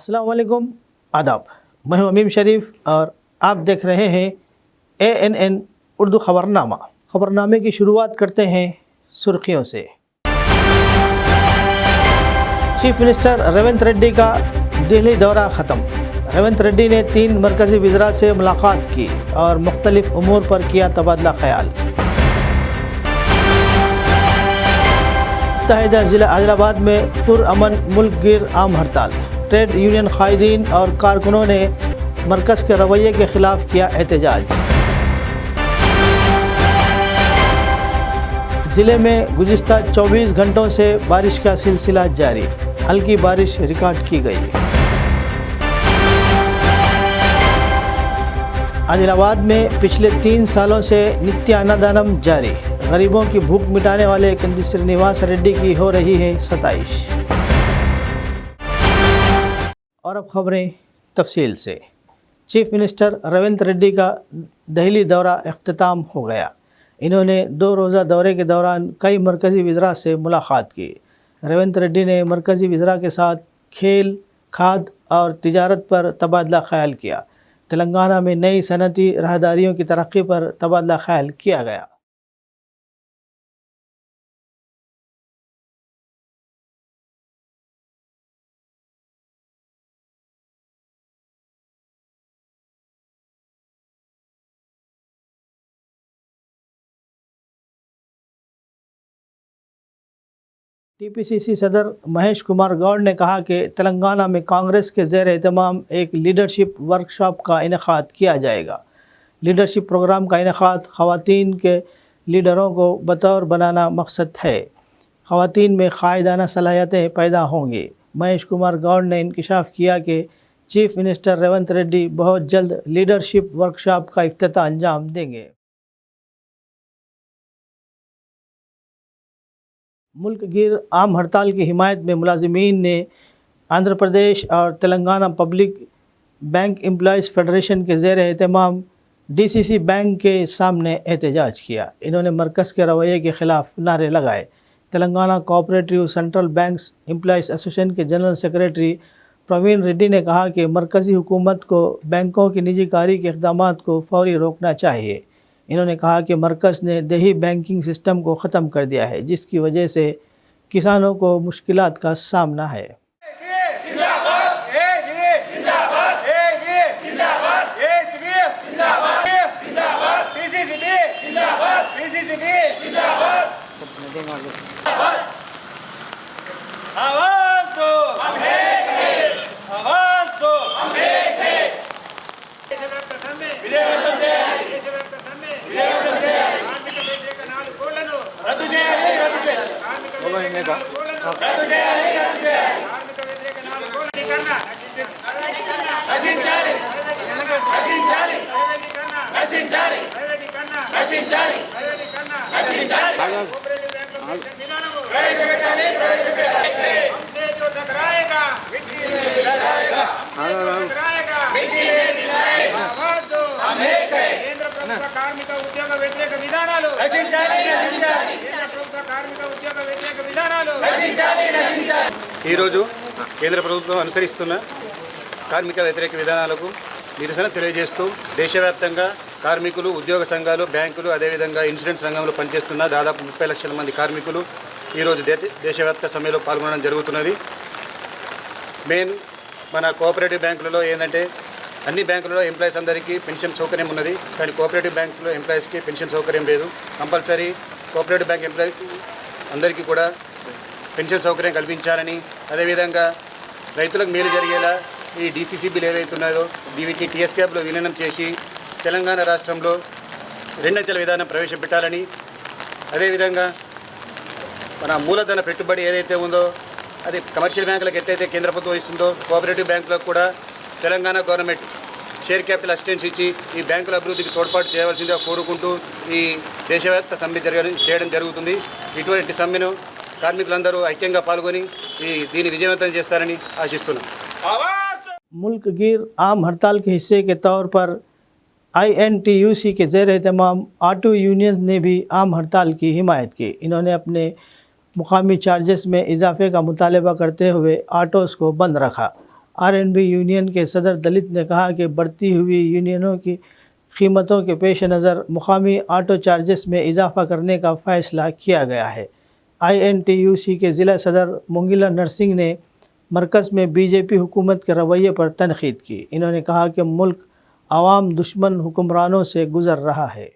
अस्सलाम वालेकुम, आदाब। मैं हूं अमीम शरीफ और आप देख रहे हैं ANN उर्दू ख़बरनामा। ख़बरनामे की शुरुआत करते हैं सुर्खियों से। चीफ मिनिस्टर रेवंत रेड्डी का दिल्ली दौरा ख़त्म। रेवंत रेड्डी ने 3 मरकज़ी वज़रा से मुलाकात की और मुख्तलिफ उमूर पर किया तबादला ख्याल। मुत्तहिदा ज़िला आदिलाबाद में पुरअमन मुल्क गिर आम हड़ताल। ट्रेड यूनियन कायदीन और कारकुनों ने मरकज़ के रवैये के ख़िलाफ़ किया एहतजाज। ज़िले में गुज़िश्ता 24 घंटों से बारिश का सिलसिला जारी, हल्की बारिश रिकॉर्ड की गई। आदिलाबाद में पिछले 3 सालों से नित्य अन्नदानम जारी, गरीबों की भूख मिटाने वाले कंदी श्रीनिवास रेड्डी की हो रही है सताइश। और अब खबरें तफसील से। चीफ मिनिस्टर रेवंत रेड्डी का दिल्ली दौरा अख्तिताम हो गया। इन्होंने 2 रोज़ा दौरे के दौरान कई मरकज़ी वज़रा से मुलाकात की। रेवंत रेड्डी ने मरकज़ी वज़रा के साथ खेल, खाद और तिजारत पर तबादला ख्याल किया। तेलंगाना में नई सनती राहदारियों की तरक्की पर तबादला ख्याल किया गया। TPCC सदर महेश कुमार गौड़ ने कहा कि तेलंगाना में कांग्रेस के ज़ेर एहतमाम एक लीडरशिप वर्कशॉप का इनेकाद किया जाएगा। लीडरशिप प्रोग्राम का इनेकाद ख़वातीन के लीडरों को बतौर बनाना मकसद है। ख़वातीन में क़ायदाना सलाहियतें पैदा होंगी। महेश कुमार गौड़ ने इंकशाफ किया कि चीफ मिनिस्टर रेवंत रेड्डी बहुत जल्द लीडरशिप वर्कशॉप का इफ्तिताह अंजाम देंगे। मुल्क गिर आम हड़ताल की हिमायत में मुलाजिमीन ने आंध्र प्रदेश और Telangana public bank employees federation के ज़ेर एहतमाम DCC बैंक के सामने एहतजाज किया। इन्होंने मरकज़ के रवैये के ख़िलाफ़ नारे लगाए। Telangana cooperative central banks employees association के जनरल सेक्रेटरी प्रवीण रेड्डी ने कहा कि मरकज़ी हुकूमत को बैंकों की निजीकारी के इक़दामात को फ़ौरी रोकना चाहिए। इन्होंने कहा कि मरकज़ ने देही बैंकिंग सिस्टम को ख़त्म कर दिया है, जिसकी वजह से किसानों को मुश्किलात का सामना है। కార్మిక ఉద్యోగ వ్యతిరేక విధానాలు ఈరోజు కేంద్ర ప్రభుత్వం అనుసరిస్తున్న కార్మిక వ్యతిరేక విధానాలకు నిరసన తెలియజేస్తూ దేశవ్యాప్తంగా కార్మికులు, ఉద్యోగ సంఘాలు, బ్యాంకులు, అదేవిధంగా ఇన్సూరెన్స్ రంగంలో పనిచేస్తున్న దాదాపు 30 లక్షల మంది కార్మికులు ఈరోజు దేశవ్యాప్త సమ్మెలో పాల్గొనడం జరుగుతున్నది. మెయిన్ మన కోఆపరేటివ్ బ్యాంకులలో ఏంటంటే అన్ని బ్యాంకులలో ఎంప్లాయీస్ అందరికీ పెన్షన్ సౌకర్యం ఉన్నది, కానీ కోఆపరేటివ్ బ్యాంకులో ఎంప్లాయీస్కి పెన్షన్ సౌకర్యం లేదు. కంపల్సరీ కోఆపరేటివ్ బ్యాంక్ ఎంప్లాయీస్ అందరికీ కూడా పెన్షన్ సౌకర్యం కల్పించాలని, అదేవిధంగా రైతులకు మేలు జరిగేలా ఈ DCC బిల్ ఏవైతున్నదో వీటిని TS క్యాబ్లో విలీనం చేసి తెలంగాణ రాష్ట్రంలో 2 అంచెల విధానం ప్రవేశపెట్టాలని, అదేవిధంగా మన మూలధన పెట్టుబడి ఏదైతే ఉందో అది కమర్షియల్ బ్యాంకులకు ఎత్తైతే కేంద్ర ప్రభుత్వం ఇస్తుందో కోఆపరేటివ్ బ్యాంకులకు కూడా Telangana government share capital assistance ఇచ్చి ఈ బ్యాంకుల అభివృద్ధికి తోడ్పాటు చేయవలసిందిగా కోరుకుంటూ ఈ దేశవ్యాప్త సమ్మె చేయడం జరుగుతుంది. ఇటువంటి సమ్మెను కార్మికులందరూ ఐక్యంగా పాల్గొని దీన్ని విజయవంతం చేస్తారని ఆశిస్తున్నాం. मुल्क गिर आम हड़ताल के हिस्से के तौर पर INTUC के ज़ेर एहतमाम ऑटो यूनियन ने भी आम हड़ताल की हिमायत की। इन्होंने अपने मुकामी चार्जेस में इजाफे का मुतालबा करते हुए ऑटोज़ को बंद रखा। आरएनबी यूनियन के सदर दलित ने कहा कि बढ़ती हुई यूनियनों की कीमतों के पेश नज़र मुकामी ऑटो चार्जेस में इजाफा करने का फ़ैसला किया गया है। INTUC के ज़िला सदर मुंगिला नरसिंह ने मरकज़ में बीजेपी हुकूमत के रवैये पर तनक़ीद की। इन्होंने कहा कि मुल्क आवाम दुश्मन हुक्मरानों से गुज़र रहा है।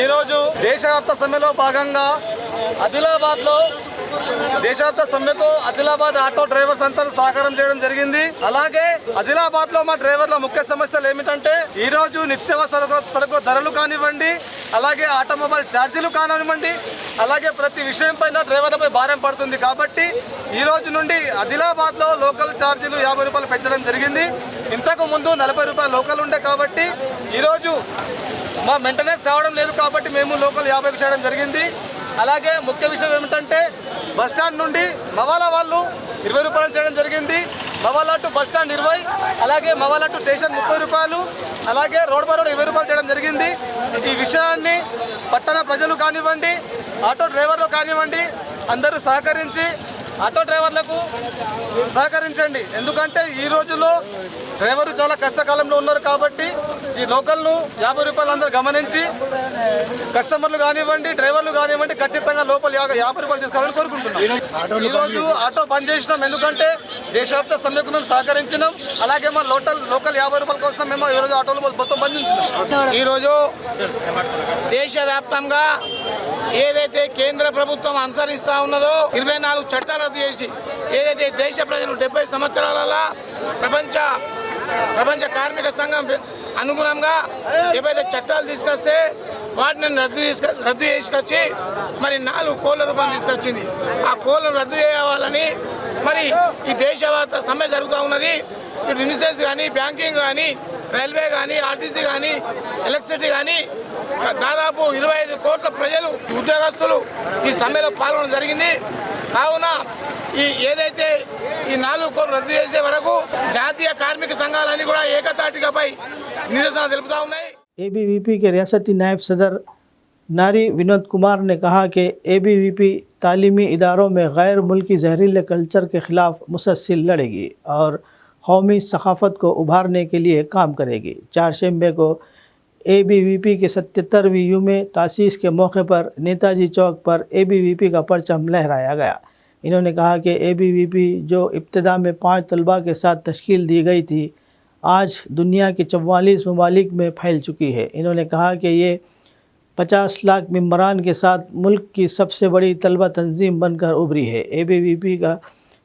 ఈరోజు దేశవ్యాప్త సమ్మెలో భాగంగా ఆదిలాబాద్లో దేశవ్యాప్త సమ్మెకు ఆదిలాబాద్ ఆటో డ్రైవర్స్ అంతా సహకారం చేయడం జరిగింది. అలాగే ఆదిలాబాద్ లో మా డ్రైవర్ల ముఖ్య సమస్యలు ఏమిటంటే ఈ రోజు నిత్యావసర సరుకుల ధరలు కానివ్వండి, అలాగే ఆటోమొబైల్ ఛార్జీలు కానివ్వండి, అలాగే ప్రతి విషయం పైన డ్రైవర్లపై భారం పడుతుంది. కాబట్టి ఈ రోజు నుండి ఆదిలాబాద్ లో లోకల్ ఛార్జీలు 50 రూపాయలు పెంచడం జరిగింది. ఇంతకు ముందు 40 రూపాయలు లోకల్ ఉండే కాబట్టి ఈరోజు మా మెయింటెనెన్స్ కావడం లేదు కాబట్టి మేము లోకల్ 50కి చేయడం జరిగింది. అలాగే ముఖ్య విషయం ఏమిటంటే బస్టాండ్ నుండి మవాలా వాళ్ళు 20 రూపాయలు చేయడం జరిగింది. మవాలా టు బస్టాండ్ 20, అలాగే మవాలా టు స్టేషన్ 30 రూపాయలు, అలాగే రోడ్ బై రోడ్ 20 రూపాయలు చేయడం జరిగింది. ఈ విషయాన్ని పట్టణ ప్రజలు కానివ్వండి, ఆటో డ్రైవర్లు కానివ్వండి అందరూ సహకరించి ఆటో డ్రైవర్లకు సహకరించండి. ఎందుకంటే ఈ రోజుల్లో డ్రైవర్లు చాలా కష్టకాలంలో ఉన్నారు కాబట్టి ఈ లోకల్ను 50 రూపాయలు అందరూ గమనించి కస్టమర్లు కానివ్వండి, డ్రైవర్లు కానివ్వండి ఖచ్చితంగా లోపల 50 రూపాయలు తీసుకోవాలని కోరుకుంటున్నాం. ఈరోజు ఆటో బంద్ చేసినాం ఎందుకంటే దేశవ్యాప్త సమ్మెకు మేము సహకరించినాం. అలాగే మా లోకల్ 50 రూపాయల కోసం మేము ఈరోజు ఆటోలు మొత్తం బంద్ చేసినాం. ఈరోజు దేశవ్యాప్తంగా ఏదైతే కేంద్ర ప్రభుత్వం అనుసరిస్తూ ఉన్నదో 24 చట్టాలు రద్దు చేసి ఏదైతే దేశ ప్రజలు 70 సంవత్సరాల ప్రపంచ కార్మిక సంఘం అనుగుణంగా ఏవైతే చట్టాలు తీసుకొస్తే వాటిని రద్దు చేసుకొచ్చి మరి 4 కోట్ల రూపాయలు తీసుకొచ్చింది. ఆ కోళ్లను రద్దు చేయాలని మరి ఈ దేశవ్యాప్త సమ్మె జరుగుతూ ఉన్నది. ఇటు ఇన్సూరెన్స్ కానీ, బ్యాంకింగ్ కానీ, రైల్వే కానీ, ఆర్టీసీ కానీ, ఎలక్ట్రిసిటీ కానీ దాదాపు 25 కోట్ల ప్రజలు ఉద్యోగస్తులు ఈ సమ్మెలో పాల్గొనడం జరిగింది. కావున ఏదైతే ఈ 4 కోట్లు రద్దు చేసే వరకు జాతీయ కార్మిక సంఘాలన్నీ కూడా ఏకతాటికపై నిరసన తెలుపుతా ఉన్నాయి. ABVP के रियासती नायब सदर नारी विनोद कुमार ने कहा कि ABVP तालीमी इदारों में गैर मुल्की जहरीले कल्चर के ख़िलाफ़ मुसलसल लड़ेगी और कौमी सकाफ़त को उभारने के लिए काम करेगी। 4 शंबे को ABVP के 77वीं यूम तासीस के मौके पर नेताजी चौक पर ABVP का परचम लहराया गया। इन्होंने कहा कि ABVP जो इब्तिदा में 5 तलबा के साथ तश्कील दी गई थी, आज दुनिया के 44 ममालिक में फैल चुकी है। इन्होंने कहा कि ये 50 लाख मेंबरान के साथ मुल्क की सबसे बड़ी तलबा तंजीम बनकर उभरी है। ABVP का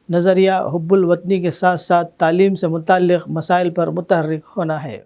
नज़रिया हुब्बुल वतनी के साथ साथ तालीम से मुताल्लिक़ मसाइल पर मुतहर्रिक होना है।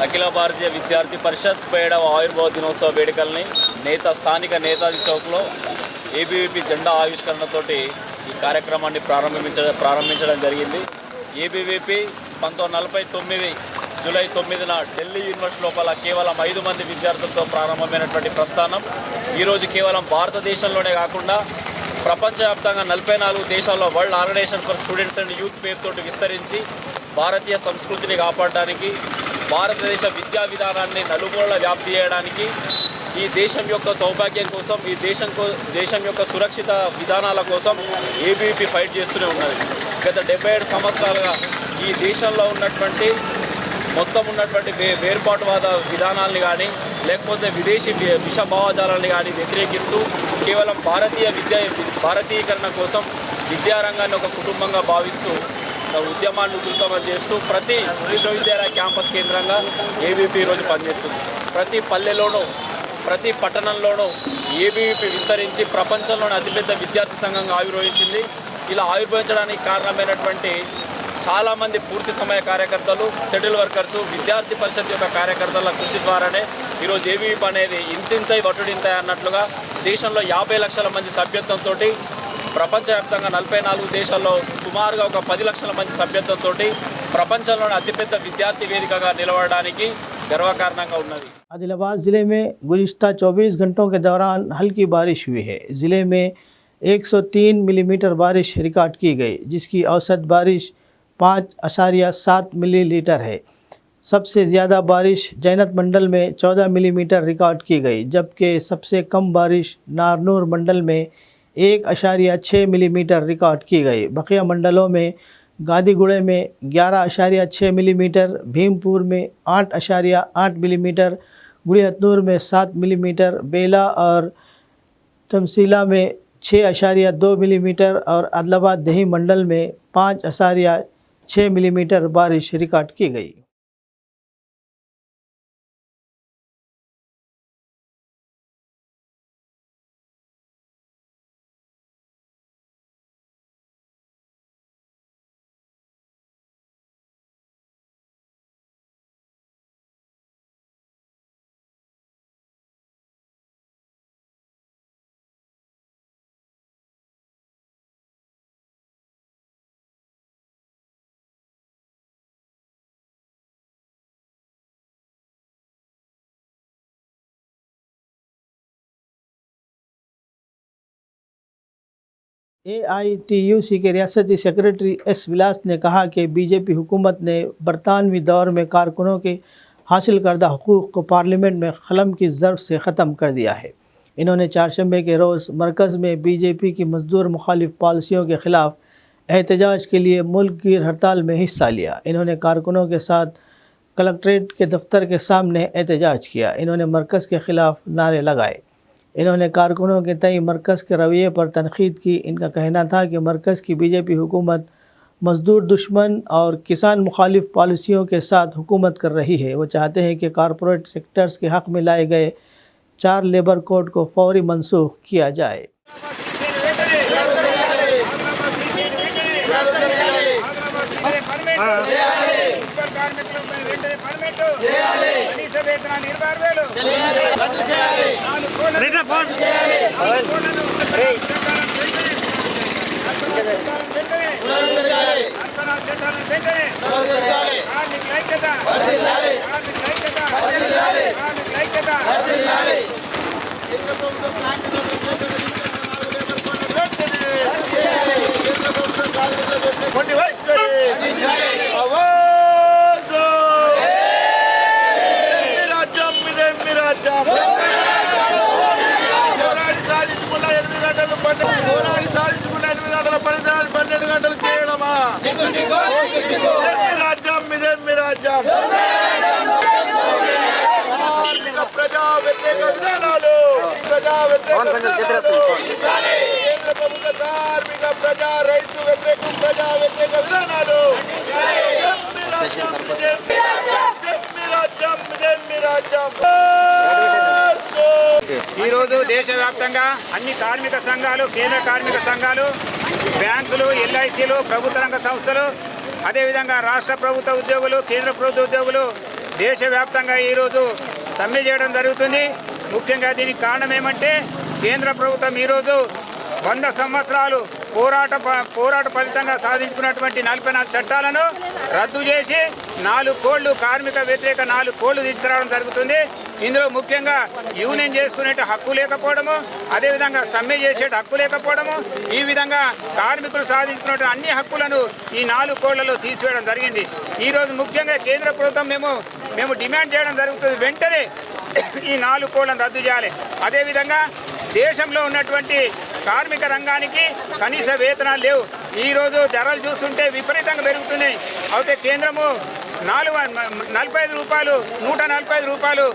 అఖిల భారతీయ విద్యార్థి పరిషత్ 7వ ఆవిర్భావ దినోత్సవ వేడుకల్ని స్థానిక నేతాజీ చౌక్లో ఏబీవీపీ జెండా ఆవిష్కరణతోటి ఈ కార్యక్రమాన్ని ప్రారంభించడం జరిగింది. ఏబీవీపీ 1949 జూలై 9న ఢిల్లీ యూనివర్సిటీ లోపల కేవలం 5 మంది విద్యార్థులతో ప్రారంభమైనటువంటి ప్రస్థానం ఈరోజు కేవలం భారతదేశంలోనే కాకుండా ప్రపంచవ్యాప్తంగా 44 దేశాల్లో world organisation for students and youth పేరుతోటి విస్తరించి భారతీయ సంస్కృతిని కాపాడడానికి, భారతదేశ విద్యా విధానాన్ని నలుమూలల వ్యాప్తి చేయడానికి, ఈ దేశం యొక్క సౌభాగ్యం కోసం, ఈ దేశం యొక్క సురక్షిత విధానాల కోసం ఏబీవీపీ ఫైట్ చేస్తూనే ఉన్నది. గత 77 సంవత్సరాలుగా ఈ దేశంలో ఉన్నటువంటి వేర్పాటువాద విధానాలని కానీ లేకపోతే విదేశీ విష భావజాలాన్ని కానీ వ్యతిరేకిస్తూ కేవలం భారతీయీకరణ కోసం విద్యారంగాన్ని ఒక కుటుంబంగా భావిస్తూ ఉద్యమాన్ని ఉధృతం చేస్తూ ప్రతి విశ్వవిద్యాలయ క్యాంపస్ కేంద్రంగా ఏబీవీపీ ఈరోజు పనిచేస్తుంది. ప్రతి పల్లెలోనూ ప్రతి పట్టణంలోనూ ఏబీవీపీ విస్తరించి ప్రపంచంలోని అతిపెద్ద విద్యార్థి సంఘంగా ఆవిర్భవించింది. ఇలా ఆవిర్భవించడానికి కారణమైనటువంటి చాలామంది పూర్తి సమయ కార్యకర్తలు, షెడ్యూల్ వర్కర్సు, విద్యార్థి పరిషత్ యొక్క కార్యకర్తల కృషి ద్వారానే ఈరోజు ఏబీవీపీ అనేది ఇంతింతై వటుడింతై అన్నట్లుగా దేశంలో 50 లక్షల మంది సభ్యత్వంతో, ప్రపంచవ్యాప్తంగా 44 దేశాల్లో సుమారుగా ఒక 10 లక్షల మంది సభ్యత్వంతో ప్రపంచంలోని అతిపెద్ద విద్యార్థి వేదికగా నిలవడానికి గర్వకారణంగా ఉన్నది. आदिलाबाद ज़िले में गुज़िश्ता 24 घंटों के दौरान हल्की बारिश हुई है. ज़िले में 103 मिलीमीटर बारिश रिकॉर्ड की गई, जिसकी औसत बारिश 5.7 मिलीलीटर है. सबसे ज़्यादा बारिश जैनत मंडल में 14 मिलीमीटर रिकॉर्ड की गई, जबकि सबसे कम बारिश नारनूर मंडल में 1.6 मिलीमीटर रिकॉर्ड की गई. बकिया मंडलों में गादीगुड़े में 11.6 मिलीमीटर, भीमपुर में 8.8 मिलीमीटर, गुड़ियातनूर में 7 मिलीमीटर, बेला और तमसीला में 6.2 मिलीमीटर और आदिलाबाद दही मंडल में 5.6 मिलीमीटर बारिश रिकॉर्ड की गई. AITUC के रियासती सेक्रेटरी एस विलास ने कहा कि बीजेपी हुकूमत ने बरतानवी दौर में कारकुनों के हासिल करदा हुकूक़ को पार्लियामेंट में क़लम की ज़रब से ख़त्म कर दिया है. इन्होंने चारशंबे के रोज़ मरकज़ में बीजेपी की मज़दूर मुखालिफ पॉलिसियों के ख़िलाफ़ एहतजाज के लिए मुल्क गिर हड़ताल में हिस्सा लिया. इन्होंने कारकुनों के साथ कलेक्ट्रेट के दफ्तर के सामने एहतजाज किया. इन्होंने मरकज़ के ख़िलाफ़ नारे लगाए. इन्होंने कारकुनों के तय मरकज़ के रवैये पर तनक़ीद की. इनका कहना था कि मरकज़ की बीजेपी हुकूमत मज़दूर दुश्मन और किसान मुखालिफ पॉलिसियों के साथ हुकूमत कर रही है. वो चाहते हैं कि कॉरपोरेट सेक्टर्स के हक़ में लाए गए 4 लेबर कोड को फौरी मनसूख किया जाए. ఈరోజు దేశవ్యాప్తంగా అన్ని కార్మిక సంఘాలు, కేంద్ర కార్మిక సంఘాలు, బ్యాంకులు, ఎల్ఐసీలు, ప్రభుత్వ రంగ సంస్థలు, అదేవిధంగా రాష్ట్ర ప్రభుత్వ ఉద్యోగులు, కేంద్ర ప్రభుత్వ ఉద్యోగులు దేశవ్యాప్తంగా ఈరోజు సమ్మె చేయడం జరుగుతుంది. ముఖ్యంగా దీనికి కారణం ఏమంటే కేంద్ర ప్రభుత్వం ఈరోజు 100 సంవత్సరాలు పోరాట ఫలితంగా సాధించుకున్నటువంటి 44 చట్టాలను రద్దు చేసి 4 కోళ్లు కార్మిక వ్యతిరేక 4 కోళ్లు తీసుకురావడం జరుగుతుంది. ఇందులో ముఖ్యంగా యూనియన్ చేసుకునే హక్కు లేకపోవడము, అదేవిధంగా సమ్మె చేసే హక్కు లేకపోవడము, ఈ విధంగా కార్మికులు సాధించుకున్న అన్ని హక్కులను ఈ 4 కోళ్లలో తీసివేయడం జరిగింది. ఈరోజు ముఖ్యంగా కేంద్ర ప్రభుత్వం మేము డిమాండ్ చేయడం జరుగుతుంది, వెంటనే ఈ 4 కోళ్లను రద్దు చేయాలి. అదేవిధంగా దేశంలో ఉన్నటువంటి కార్మిక రంగానికి కనీస వేతనాలు లేవు. ఈరోజు ధరలు చూస్తుంటే విపరీతంగా పెరుగుతున్నాయి. అయితే కేంద్రము 145 రూపాయలు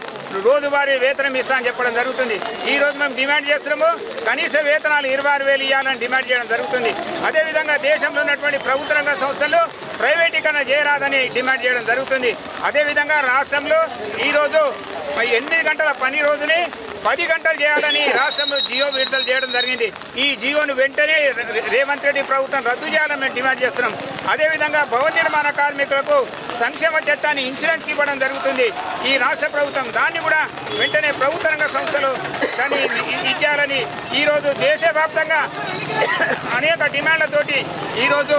రోజువారీ వేతనం ఇస్తా అని చెప్పడం జరుగుతుంది. ఈరోజు మేము డిమాండ్ చేస్తున్నాము కనీస వేతనాలు 26,000 ఇవ్వాలని డిమాండ్ చేయడం జరుగుతుంది. అదేవిధంగా దేశంలో ఉన్నటువంటి ప్రభుత్వ రంగ సంస్థలు ప్రైవేటీకరణ చేయరాదని డిమాండ్ చేయడం జరుగుతుంది. అదేవిధంగా రాష్ట్రంలో ఈరోజు 8 గంటల పని రోజుని 10 గంటలు చేయాలని రాష్ట్రంలో జియో విడుదల చేయడం జరిగింది. ఈ జియోను వెంటనే రేవంత్ రెడ్డి ప్రభుత్వం రద్దు చేయాలని మేము డిమాండ్ చేస్తున్నాం. అదేవిధంగా భవన నిర్మాణ కార్మికులకు సంక్షేమ చట్టాన్ని ఇన్సూరెన్స్ ఇవ్వడం జరుగుతుంది. ఈ రాష్ట్ర ప్రభుత్వం దాన్ని కూడా వెంటనే ప్రభుత్వ రంగ సంస్థలు దాన్ని ఇచ్చేయాలని ఈరోజు దేశవ్యాప్తంగా అనేక డిమాండ్లతోటి ఈరోజు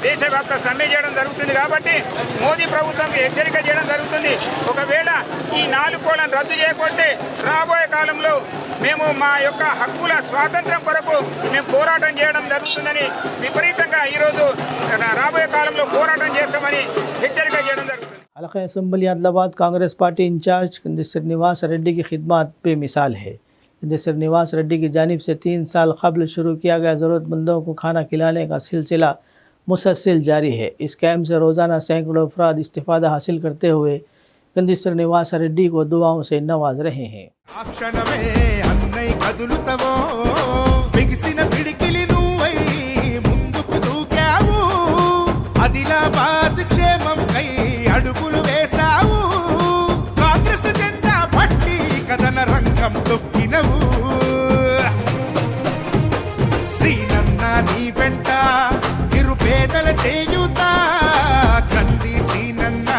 దేశవ్యాప్త సమ్మె చేయడం జరుగుతుంది. కాబట్టి మోదీ ప్రభుత్వంకి హెచ్చరిక చేయడం జరుగుతుంది. ఒకవేళ ఈ 4 కోళ్లను రద్దు చేయకపోతే రాబోయే కాలంలో మేము మా యొక్క హక్కుల స్వాతంత్రం కొరకు మేము పోరాటం చేయడం జరుగుతుందని విపరీతంగా ఈరోజు రాబోయే కాలంలో పోరాటం చేస్తామని హెచ్చరిక చేయడం జరుగుతుంది. हल्का assembly Adilabad Congress party incharge Kandi Srinivas Reddy की खिदमत बेमिसाल है। कंदी श्रीनिवास रेड्डी की जानिब से 3 साल कबल शुरू किया गया ज़रूरतमंदों को खाना खिलाने का सिलसिला मुसलसल जारी है। इस कैम्प से रोज़ाना सैकड़ों अफराद इस्तिफ़ादा हासिल करते हुए कंदी श्रीनिवास रेड्डी को दुआओं से नवाज रहे हैं। ఆదిలాబాద్ క్షేమం కై అడుగులు వేసావు, కాంగ్రెస్ జెండా పట్టి కథన రంగం తొక్కినవు. శ్రీనన్న నీ వెంట నిరుపేదల చేయుత, కంది శ్రీనన్న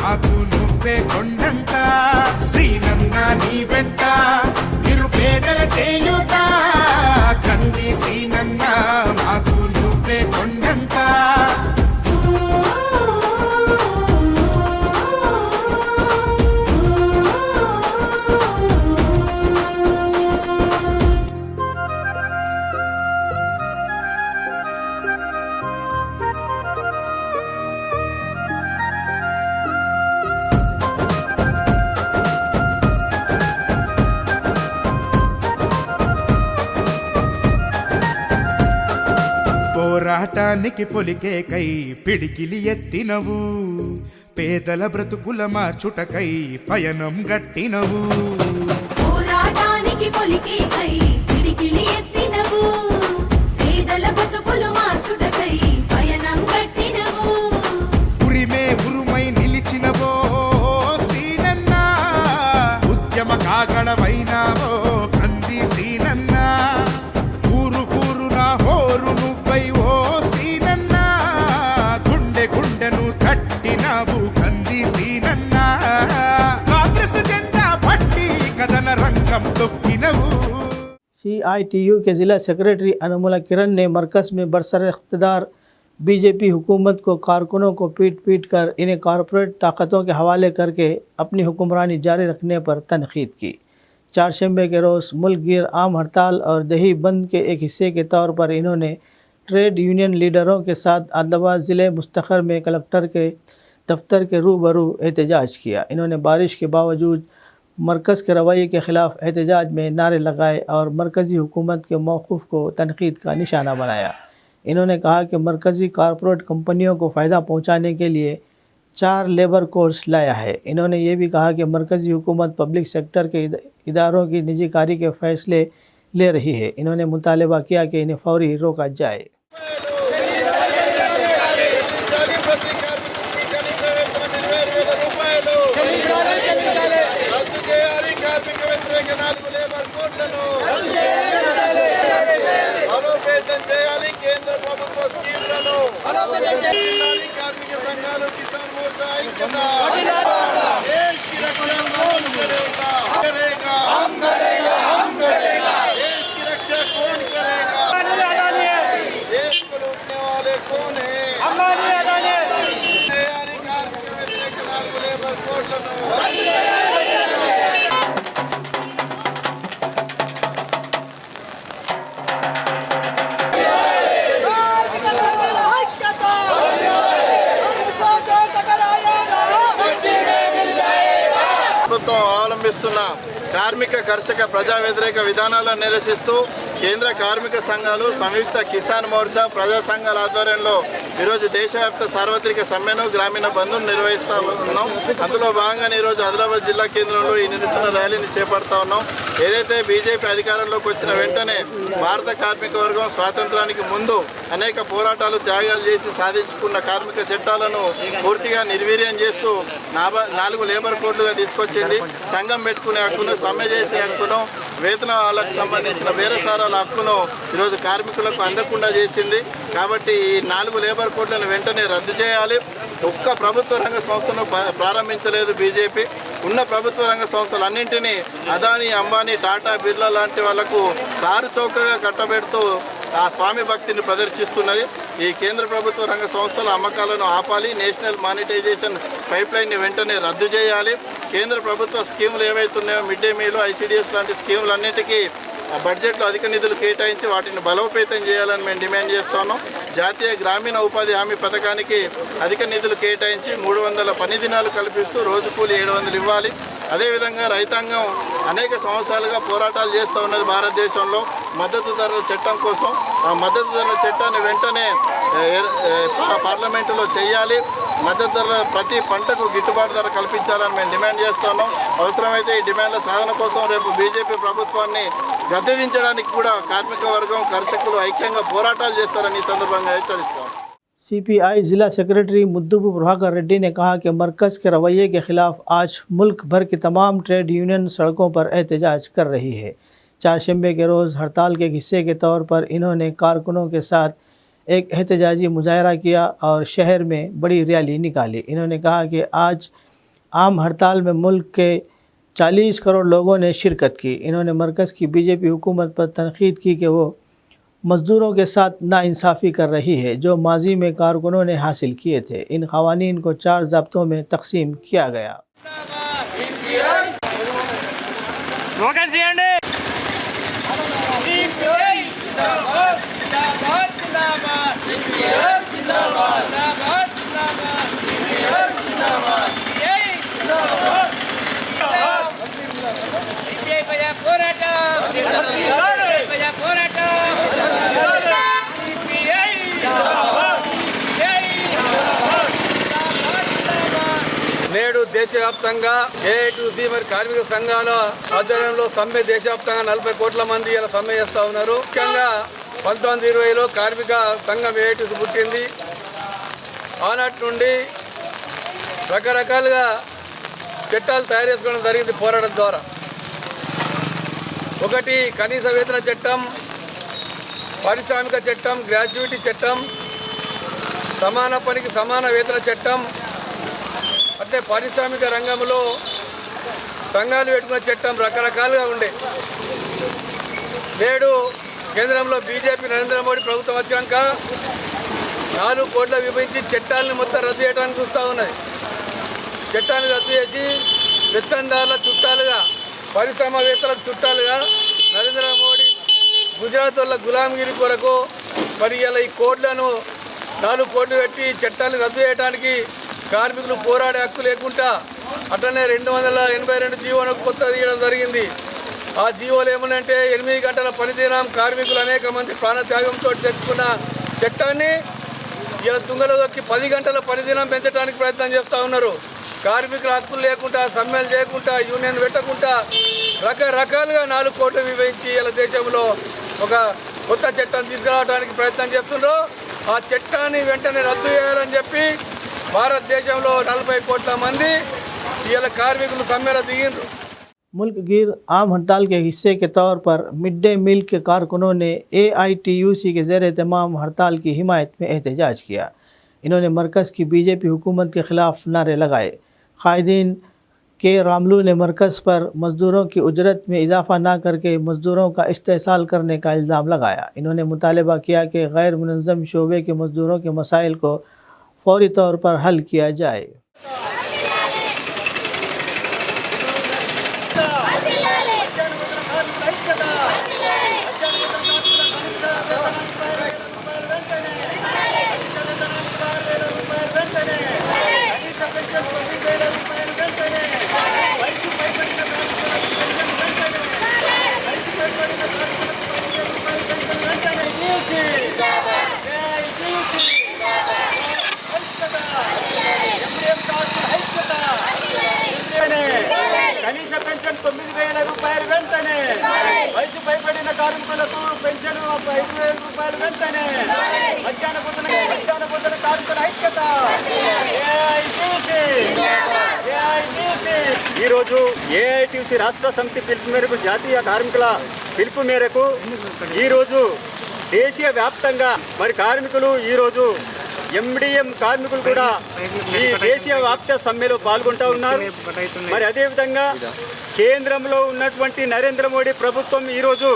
మాకు నువ్వే కొండంత. శ్రీనన్న నీ వెంట నిరుపేదల చేయుత, కంది శ్రీనన్న మాకు నువ్వే కొండంత. పోరాటానికి పొలికే కై పిడికిలి ఎత్తినవు, పేదల బ్రతుకుల మార్చుటకై పయనం గట్టినవు. పోరాటానికి పొలికే కై పిడికిలి ఎత్తినవు, పేదల బ్రతుకులు మార్చుటకై పయనం గట్టినవు. ఉరిమే ఉరుమై నిలిచినవో సీనన్న, ఉద్యమ కాగడమైనావో కంది సీనన్న. ఊరు ఊరున హోరు నువ్వై ఓ సీనన్న, గుండె గుండెను తట్టినావు కంది సీనన్న. కాంగ్రెస్ జెండా పట్టి కథన రంగం తొక్కినవు. CITU के ज़िला सेक्रेटरी अनुमुला किरण ने मरकज़ में बरसर इक़्तिदार बीजेपी हुकूमत को कारकुनों को पीट कर इन्हें कॉरपोरेट ताकतों के हवाले करके अपनी हुक्मरानी जारी रखने पर तनकीद की। चारशंबे के रोज़ मुल्क गिर आम हड़ताल और दही बंद के एक हिस्से के तौर पर इन्होंने ट्रेड यूनियन लीडरों के साथ आदिलाबाद ज़िले मुस्तखर में कलेक्टर के दफ्तर के रूबरू एहतजाज किया। इन्होंने बारिश के बावजूद मरकज़ के रवैये के ख़िलाफ़ एहतजाज में नारे लगाए और मरकज़ी हुकूमत के मौक़िफ़ को तनक़ीद का निशाना बनाया। इन्होंने कहा कि मरकज़ी कॉरपोरेट कंपनियों को फ़ायदा पहुँचाने के लिए 4 लेबर कोर्स लाया है। इन्होंने ये भी कहा कि मरकज़ी हुकूमत पब्लिक सेक्टर के इदारों की निजीकारी के फ़ैसले ले रही है। इन्होंने मुतालबा किया कि इन्हें फ़ौरी रोका जाए। देश की रक्षा कौन करेगा? కార్మిక కర్షక ప్రజా వ్యతిరేక విధానాలను నిరసిస్తూ కేంద్ర కార్మిక సంఘాలు సంయుక్త కిసాన్ మోర్చా ప్రజా సంఘాల ఆధ్వర్యంలో ఈరోజు దేశవ్యాప్త సార్వత్రిక సమ్మెను గ్రామీణ బంధును నిర్వహిస్తూ ఉన్నాం. అందులో భాగంగానే ఈరోజు ఆదిలాబాద్ జిల్లా కేంద్రంలో ఈ నిరసన ర్యాలీని చేపడతా ఉన్నాం. ఏదైతే బీజేపీ అధికారంలోకి వచ్చిన వెంటనే భారత కార్మిక వర్గం స్వాతంత్రానికి ముందు అనేక పోరాటాలు త్యాగాలు చేసి సాధించుకున్న కార్మిక చట్టాలను పూర్తిగా నిర్వీర్యం చేస్తూ 4 లేబర్ కోడ్లుగా తీసుకొచ్చింది. సంఘం పెట్టుకునే హక్కును, సమ్మె చేసే హక్కును, వేతనాలకు సంబంధించిన బేరసారాల హక్కును ఈరోజు కార్మికులకు అందకుండా చేసింది. కాబట్టి ఈ 4 లేబర్ కోడ్లను వెంటనే రద్దు చేయాలి. ఒక్క ప్రభుత్వ రంగ సంస్థను ప్రారంభించలేదు బీజేపీ. ఉన్న ప్రభుత్వ రంగ సంస్థలన్నింటినీ అదానీ, అంబానీ, టాటా, బిర్లా లాంటి వాళ్లకు కారు చౌకగా కట్టబెడుతూ ఆ స్వామి భక్తిని ప్రదర్శిస్తున్నది. ఈ కేంద్ర ప్రభుత్వ రంగ సంస్థల అమ్మకాలను ఆపాలి. నేషనల్ మానిటైజేషన్ పైప్ లైన్ని వెంటనే రద్దు చేయాలి. కేంద్ర ప్రభుత్వ స్కీములు ఏవైతున్నాయో మిడ్ డే మీల్, ఐసీడీఎస్ లాంటి స్కీములన్నిటికీ బడ్జెట్లో అధిక నిధులు కేటాయించి వాటిని బలోపేతం చేయాలని మేము డిమాండ్ చేస్తున్నాం. జాతీయ గ్రామీణ ఉపాధి హామీ పథకానికి అధిక నిధులు కేటాయించి 300 పని దినాలు కల్పిస్తూ రోజు కూలి 700 ఇవ్వాలి. అదేవిధంగా రైతాంగం అనేక సంవత్సరాలుగా పోరాటాలు చేస్తూ ఉన్నది భారతదేశంలో మద్దతు ధరల చట్టం కోసం. ఆ మద్దతు ధరల చట్టాన్ని వెంటనే పార్లమెంటులో చేయాలి. మద్దతు ధర ప్రతి పంటకు గిట్టుబాటు ధర కల్పించాలని మేము డిమాండ్ చేస్తున్నాం. అవసరమైతే ఈ డిమాండ్ల సాధన కోసం రేపు బీజేపీ ప్రభుత్వాన్ని గద్దెదించడానికి కూడా కార్మిక వర్గం, కర్షకులు ఐక్యంగా పోరాటాలు చేస్తారని ఈ సందర్భంగా హెచ్చరిస్తాం. CPI जिला सेक्रेटरी मुद्दुबु प्रभाकर रेड्डी ने कहा कि मरकज़ के रवैये के ख़िलाफ़ आज मुल्क भर की तमाम ट्रेड यूनियन सड़कों पर एहतजाज कर रही है। चारशंबे के रोज़ हड़ताल के हिस्से के तौर पर इन्होंने कारकुनों के साथ एक एहतजाजी मुजाहरा किया और शहर में बड़ी रैली निकाली। इन्होंने कहा कि आज आम हड़ताल में मुल्क के 40 करोड़ लोगों ने शिरकत की। इन्होंने मरकज़ की बीजेपी हुकूमत पर तनकीद की कि वो मज़दूरों के साथ नाइंसाफ़ी कर रही है जो माजी में कारकुनों ने हासिल किए थे। इन क़वानीन को 4 ज़ब्तों में तकसीम किया गया। నేడు దేశవ్యాప్తంగా ఏఐటీసీ మరి కార్మిక సంఘాల ఆధ్వర్యంలో సమ్మె దేశవ్యాప్తంగా 40 కోట్ల మంది ఇలా సమ్మె చేస్తూ ఉన్నారు. ముఖ్యంగా 1920లో కార్మిక సంఘం ఏఐటీసీ పుట్టింది. ఆనాటి నుండి రకరకాలుగా చట్టాలు తయారు చేసుకోవడం జరిగింది పోరాటం ద్వారా. ఒకటి కనీస వేతన చట్టం, పారిశ్రామిక చట్టం, గ్రాడ్యుయేటీ చట్టం, సమాన పనికి సమాన వేతన చట్టం, అంటే పారిశ్రామిక రంగంలో సంఘాలు పెట్టుకున్న చట్టం రకరకాలుగా ఉండే. నేడు కేంద్రంలో బీజేపీ నరేంద్ర మోడీ ప్రభుత్వం వచ్చాక 4 కోట్ల విభజించి చట్టాలను మొత్తం రద్దు చేయడానికి చూస్తూ ఉన్నది. చట్టాన్ని రద్దు చేసి పెత్తందారుల చుట్టాలుగా, పరిశ్రమవేత్తలకు చుట్టాలుగా నరేంద్ర మోడీ గుజరాత్ వాళ్ళ గులాంగిరి కొరకు మరి ఇలా ఈ కోడ్లను 4 కోట్లు పెట్టి చట్టాలను రద్దు చేయడానికి కార్మికులు పోరాడే హక్కు లేకుండా అట్లనే 282 జీవోను కొత్త తీయడం జరిగింది. ఆ జీవోలు ఏమనంటే 8 గంటల పనిదినం, కార్మికులు అనేక మంది ప్రాణత్యాగంతో తెచ్చుకున్న చట్టాన్ని ఇలా తుంగలో దొక్కి 10 గంటల పనిదినం పెంచడానికి ప్రయత్నం చేస్తూ ఉన్నారు. కార్మికుల హక్కులు లేకుండా, సమ్మెలు చేయకుండా, యూనియన్ పెట్టకుండా రకరకాలుగా 4 కోట్లు విభజించి ఇలా దేశంలో ఒక కొత్త చట్టం తీసుకురావడానికి ప్రయత్నం చేస్తున్నారు. ఆ చట్టాన్ని వెంటనే రద్దు చేయాలని చెప్పి భారతదేశంలో 40 కోట్ల మంది ఇలా కార్మికులు సమ్మెలో దిగిండ్రు. मुल्क गिर आम हड़ताल के हिस्से के तौर पर मिड डे मील के कारकुनों ने AITUC के ज़ेर एहतमाम हड़ताल की हिमायत में एहतजाज किया। इन्होंने मरकज़ की बीजेपी हुकूमत के ख़िलाफ़ नारे लगाए। कायदीन के रामलू ने मरकज़ पर मज़दूरों की उजरत में इजाफ़ा ना करके मज़दूरों का इस्तेसाल करने का इल्ज़ाम लगाया। इन्होंने मुतालबा किया कि गैर मुनज़्ज़म शोबे के मज़दूरों के मसाइल को फौरी तौर पर हल किया जाए। 5,000 రూపాయలు వెంటనే, వయసు పైబడిన కార్మికులకు పెన్షన్ 5,000 రూపాయలు వెంటనే, మధ్యాహ్న భోజన కార్మికుల ఐక్యత. ఈరోజు ఏఐటీసీ రాష్ట్ర సమితి పిలుపు మేరకు, జాతీయ కార్మికుల పిలుపు మేరకు ఈరోజు దేశీయ వ్యాప్తంగా మరి కార్మికులు ఈరోజు ఎండిఎం కార్మికులు కూడా ఈ దేశీయ వ్యాప్త సమ్మెలో పాల్గొంటూ ఉన్నారు. మరి అదేవిధంగా కేంద్రంలో ఉన్నటువంటి నరేంద్ర మోడీ ప్రభుత్వం ఈరోజు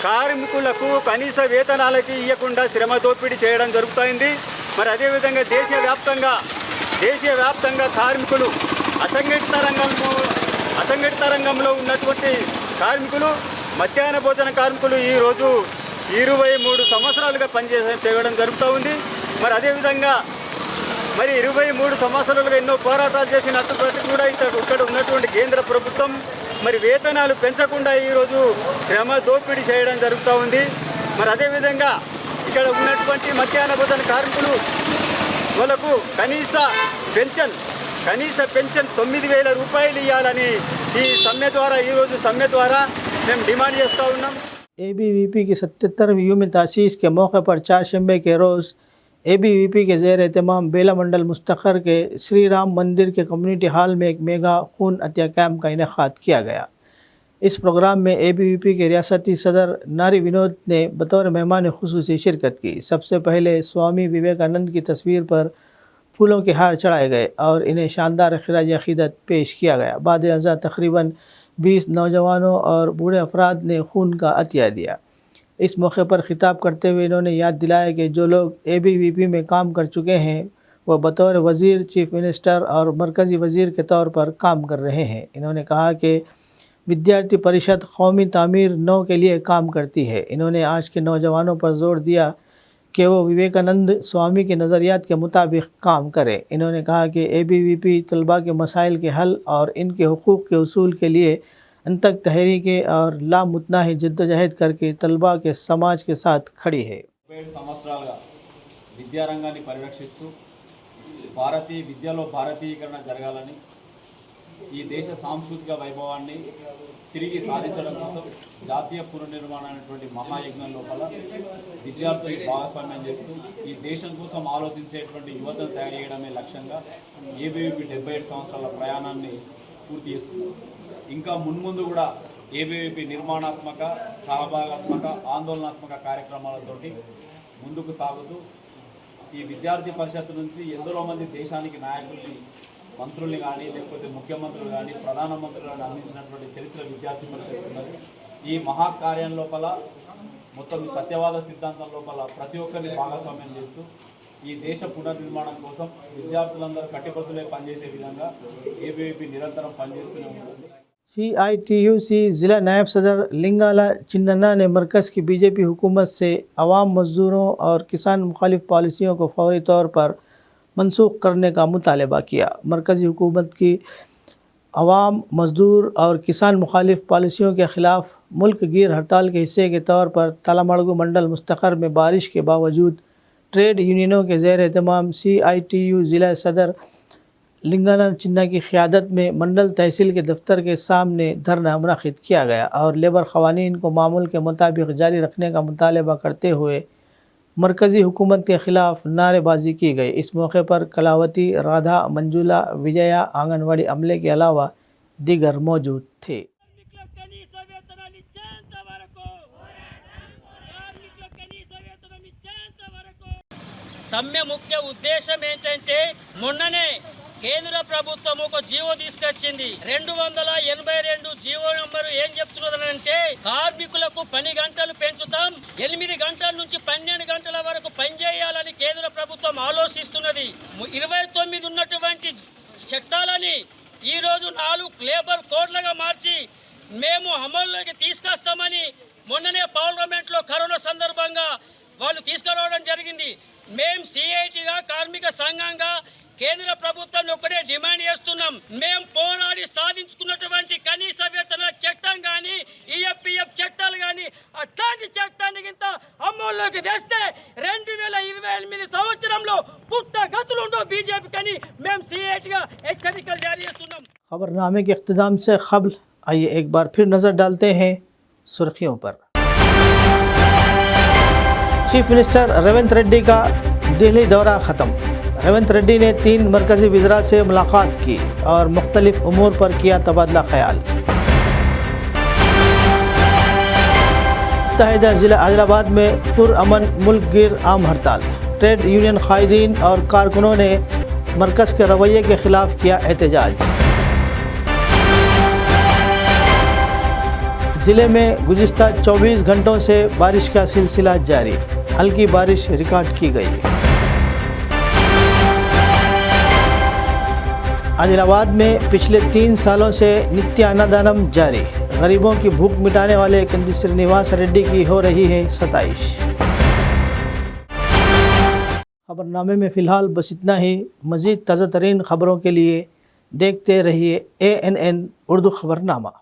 కార్మికులకు కనీస వేతనాలకి ఇవ్వకుండా శ్రమ దోపిడీ చేయడం జరుగుతుంది. మరి అదేవిధంగా దేశీయ వ్యాప్తంగా కార్మికులు అసంఘటిత రంగంలో ఉన్నటువంటి కార్మికులు, మధ్యాహ్న భోజన కార్మికులు ఈరోజు 23 సంవత్సరాలుగా చేయడం జరుగుతూ ఉంది. మరి అదేవిధంగా 23 సంవత్సరాలుగా ఎన్నో పోరాటాలు చేసినప్పటికీ కూడా ఇక్కడ ఉన్నటువంటి కేంద్ర ప్రభుత్వం మరి వేతనాలు పెంచకుండా ఈరోజు శ్రమ దోపిడీ చేయడం జరుగుతూ ఉంది. మరి అదేవిధంగా ఇక్కడ ఉన్నటువంటి మధ్యాహ్న భోజన కార్మికులు వాళ్ళకు కనీస పెన్షన్ 9,000 రూపాయలు ఇవ్వాలని ఈరోజు సమ్మె ద్వారా మేము డిమాండ్ చేస్తూ ఉన్నాం. ABVP की 77वीं यूम तासीस के मौके पर चारशंबे के रोज़ ABVP के ज़ेर एहतमाम बेला मंडल मुस्तक़र के श्री राम मंदिर के कम्युनिटी हॉल में एक मेगा खून अतिया कैम्प का इनेकाद किया गया। इस प्रोग्राम में ABVP के रियासती सदर नारी विनोद ने बतौर मेहमान खुसूसी शिरकत की। सबसे पहले स्वामी विवेकानंद की तस्वीर पर फूलों के हार चढ़ाए गए और इन्हें शानदार खिराज अक़ीदत पेश किया गया। बाद अज़ा तकरीबन 20 नौजवानों और बूढ़े अफराद ने खून का अतिया दिया। इस मौके पर ख़िताब करते हुए इन्होंने याद दिलाया कि जो लोग ABVP में काम कर चुके हैं वह बतौर वज़ीर, चीफ मिनिस्टर और मरकज़ी वज़ीर के तौर पर काम कर रहे हैं। इन्होंने कहा कि विद्यार्थी परिषद कौमी तामीर नौ के लिए काम करती है। इन्होंने आज के नौजवानों पर जोर दिया कि वो विवेकानंद स्वामी के नज़रियात के मुताबिक काम करें। इन्होंने कहा कि ABVP तलबा के मसाइल के हल और इनके हुकूक़ के उसूल के लिए अंतक तहरीकें और लामुतनाही जद्दोजहद करके तलबा के समाज के साथ खड़ी है। 7 సంవత్సరాలుగా విద్యారంగాన్ని పరిరక్షిస్తూ విద్యలో భారతీయీకరణ జరగాలని, ఈ దేశ సాంస్కృతిక వైభవాన్ని తిరిగి సాధించడం కోసం జాతీయ పునర్నిర్మాణం అనేటువంటి మహాయజ్ఞం లోపల విద్యార్థులు భాగస్వామ్యం చేస్తూ ఈ దేశం కోసం ఆలోచించేటువంటి యువతను తయారు చేయడమే లక్ష్యంగా ABVP 77 సంవత్సరాల ప్రయాణాన్ని పూర్తి చేస్తుంది. ఇంకా మున్ముందు కూడా ABVP నిర్మాణాత్మక, సహభాగాత్మక, ఆందోళనాత్మక కార్యక్రమాలతోటి ముందుకు సాగుతూ ఈ విద్యార్థి పరిషత్ నుంచి ఎందరో మంది దేశానికి నాయకుల్ని, మంత్రుల్ని కానీ, లేకపోతే ముఖ్యమంత్రులు కానీ, ప్రధానమంత్రులు కానీ అందించినటువంటి చరిత్ర విద్యార్థి పరిషత్ ఉన్నది. ఈ మహాకార్యం లోపల మొత్తం ఈ సత్యవాద సిద్ధాంతం లోపల ప్రతి ఒక్కరిని భాగస్వామ్యం చేస్తూ ఈ దేశ పునర్నిర్మాణం కోసం విద్యార్థులందరూ కట్టుబడులే పనిచేసే విధంగా ABVP నిరంతరం పనిచేస్తూనే ఉంటుంది. CITUC ज़िला नायब सदर लिंगाला चिन्नन्ना ने मरकज़ की BJP हुकूमत से अवाम, मज़दूरों और किसान मुखालिफ पॉलिसियों को फौरी तौर पर मनसूख करने का मुतालबा किया। मरकज़ी हुकूमत की अवाम, मज़दूर और किसान मुखालिफ पॉलिसियों के ख़िलाफ़ मुल्क गिर हड़ताल के हिस्से के तौर पर तलामड़गु मंडल मुस्तक़र में बारिश के बावजूद ट्रेड यूनियनों के ज़ेर एहतमाम CITU ज़िला सदर लिंगाला चिन्ना की क़यादत में मंडल तहसील के दफ्तर के सामने धरना मुनक़िद किया गया और लेबर क़वानीन को मामूल के मुताबिक जारी रखने का मुतालबा करते हुए मरकज़ी हुकूमत के ख़िलाफ़ नारेबाजी की गई। इस मौके पर कलावती, राधा, मंजुला, विजया आंगनवाड़ी अमले के अलावा दीगर मौजूद थे। సమ్మె ముఖ్య ఉద్దేశం ఏంటంటే మొన్ననే కేంద్ర ప్రభుత్వం ఒక జీవో తీసుకొచ్చింది 282 జీవో నంబరు ఏం చెప్తున్నదంటే కార్మికులకు పని గంటలు పెంచుతాం 8 గంటల నుంచి 12 గంటల వరకు పనిచేయాలని కేంద్ర ప్రభుత్వం ఆలోచిస్తున్నది 29 ఉన్నటువంటి చట్టాలని ఈ రోజు 4 లేబర్ కోడ్లుగా మార్చి మేము అమల్లోకి తీసుకొస్తామని మొన్ననే పార్లమెంట్లో కరోనా సందర్భంగా వాళ్ళు తీసుకురావడం జరిగింది మేము సిఐటిగా కార్మిక సంఘంగా కేంద్ర ప్రభుత్వాన్ని ఒకటే డిమాండ్ చేస్తున్నాం మేము పోరాడి సాధించుకున్నటువంటి కనీస వేతన చట్టం కానీ ఈఎఫ్పిఎఫ్ చట్టాలు కానీ అట్లాంటి చట్టాన్ని కింద అమల్లోకి తెస్తే 2028 సంవత్సరంలో పుట్టగతులు ఉండవు బీజేపీ కానీ మేము సిఐటిగా హెచ్చరికలు జారీ చేస్తున్నాం। खबरनामे के इख्तिताम से क़ब्ल आइए एक बार फिर नज़र डालते हैं सुर्खियों पर। चीफ मिनिस्टर रेवंत रेड्डी का दिल्ली दौरा ख़त्म। रेवंत रेड्डी ने 3 मरकज़ी वज़रा से मुलाकात की और मुख्तलिफ उमूर पर किया तबादला ख्याल। मुत्तहिदा ज़िला आदिलाबाद में पुरअमन मुल्क गिर आम हड़ताल। ट्रेड यूनियन कायदीन और कारकुनों ने मरकज़ के रवैये के ख़िलाफ़ किया एहतजाज। ज़िले में गुज़िश्ता 24 घंटों से बारिश का सिलसिला जारी, हल्की बारिश रिकॉर्ड की गई। आदिलाबाद में पिछले 3 सालों से नित्य अन्नदानम जारी, गरीबों की भूख मिटाने वाले कंदी श्रीनिवास रेड्डी की हो रही है सताइश। खबरनामे में फ़िलहाल बस इतना ही। मज़ीद ताज़ा तरीन खबरों के लिए देखते रहिए ANN उर्दू खबरनामा।